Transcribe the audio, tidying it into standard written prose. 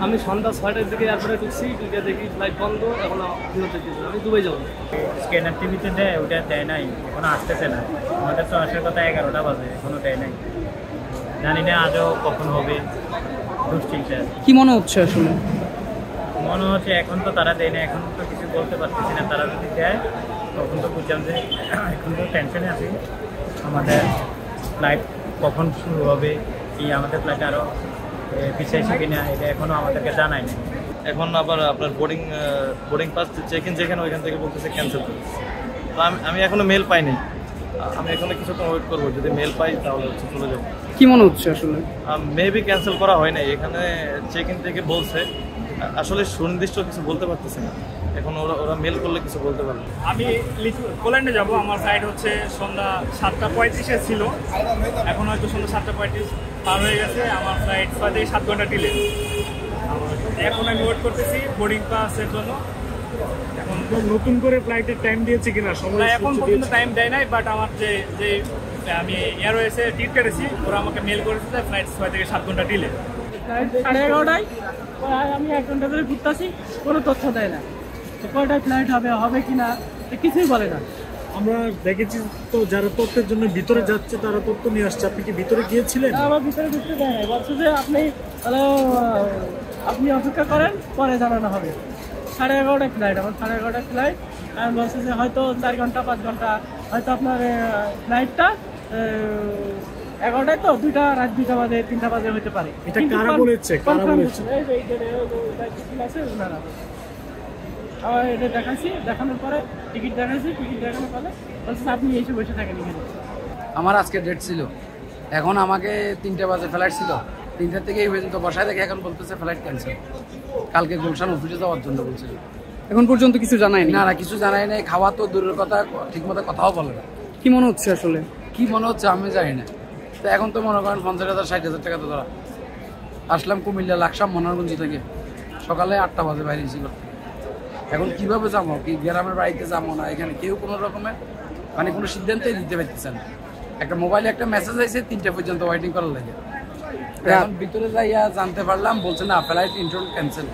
আমি সন্ধ্যা 6টার দিকে এয়ারপোর্টে ঢুকছি, ঢুকে দেখি ফ্লাইট বন্ধ। এখন ফেরত যেতেছি, আমি দুবাই যাবো। স্ক্যানার টিভিতে দেয়, ওটা দেয় নাই, এখনো আসতেছে না। আমাদের তো আসার কথা 11টা বাজে, এখনো দেয় নাই। জানি না আজও কখন হবে, দুশ্চিন্তা। কি মনে হচ্ছে আসলে? মনে হচ্ছে এখন তো তারা দেয় না, এখন তো কিছু বলতে পারতেছি না। তারা যদি দেয় তখন তো বুঝলাম যে এখন তো টেনশনে আছি। আমাদের ফ্লাইট কখন শুরু হবে, কি আমাদের ফ্লাইট আরও পিছিয়েছে কিনা, এটা এখনও আমাদেরকে জানাই না। এখন আবার আপনার বোর্ডিং পাস চেক ইন যেখানে, ওইখান থেকে বলতেছে ক্যান্সেল করতেছে। তো আমি এখনো মেল পাইনি। আমি এখনো কিছুক্ষণ ওয়েট করবো, যদি মেল পাই তাহলে হচ্ছে চলে যাবো। কি মনে হচ্ছে আসলে? মেবি ক্যান্সেল করা হয় নাই, এখানে চেক ইন থেকে বলছে। আসলে সুনির্দিষ্ট কিছু বলতে পারতেছে না, এখন ওরা মেল করলে কিছু বলতে পারবে। আমি পোল্যান্ডে যাব। আমার ফ্লাইট হচ্ছে সন্ধ্যা 7:35 ছিল, এখন হয়তো সন্ধ্যা 7:35 পার হয়ে গেছে। আমার ফ্লাইট 6 থেকে 7 ঘন্টা ডিলে। এখন আমি ওয়েট করতেছি বোর্ডিং পাসের জন্য। এখন নতুন করে ফ্লাইটের টাইম দিয়েছে কিনা? সময় এখন পর্যন্ত টাইম দেয় নাই, বাট আমার যে আমি এয়ারওয়েজে টিকিট কেটেছি, ওরা আমাকে মেল করেছে যে ফ্লাইট 6 থেকে 7 ঘন্টা ডিলে। ফ্লাইট 11:30টায়, আমি 1 ঘন্টা ধরে ঘুরতেছি, কোনো তথ্য দেয় না। কয়টায় ফ্লাইট হবে কি না কিছুই বলে না। আমরা দেখেছি তো যারা তথ্যের জন্য ভিতরে যাচ্ছে তারা তথ্য নিয়ে আসছে। আপনি কি ভিতরে গিয়েছিলেন? আমার ভিতরে ঢুকতে দেয় না, বলছে যে আপনি অপেক্ষা করেন, পরে জানানো হবে। 11:30টায় ফ্লাইট, আমার 11:30টায় ফ্লাইট। আমি বলছি যে হয়তো 4 ঘন্টা 5 ঘন্টা, হয়তো আপনার ফ্লাইটটা 11টায়, তো রাত 2টা বাজে 3টা বাজে হতে পারে। এটা কারা বলেছে? আমার এটা দেখাচ্ছি, দেখানোর পরে টিকিট দেখানোর পরে বলছে আপনি এসে বসে থাকেন এখানে। আমার আজকে ডেট ছিল, এখন আমাকে 3টা বাজে ফ্লাইট ছিল, 3টা থেকে এই পর্যন্ত বসায় দেখে এখন বলতেছে ফ্লাইট ক্যান্সেল। কালকে গুলশান অফিসে যাওয়ার জন্য বলছিল। এখন পর্যন্ত কিছু জানায়নি? না, কিছু জানাই নাই। খাওয়া তো দূরের কথা, ঠিকমতো কথাও বলে না। কি মনে হচ্ছে আসলে? কি মনে হচ্ছে আমি জানি না। তো এখন তো মনে করেন 50,000 60,000 টাকা তো ধরা। আসলাম কুমিল্লা লাকসাম মনোরগঞ্জ থেকে, সকালে 8টা বাজে বাইরেছি করতে। এখন কিভাবে যাবো, কি গ্রামের বাড়িতে যাবো না, এখানে কেউ কোনো রকমের কোনো সিদ্ধান্তই দিতে পারতেছে না। একটা মোবাইলে একটা মেসেজ আছে 3টা পর্যন্ত ওয়েটিং করার লাগে। এখন ভিতরে যাইয়া জানতে পারলাম, বলছে না ফ্লাইট ইন্টারন ক্যান্সেল।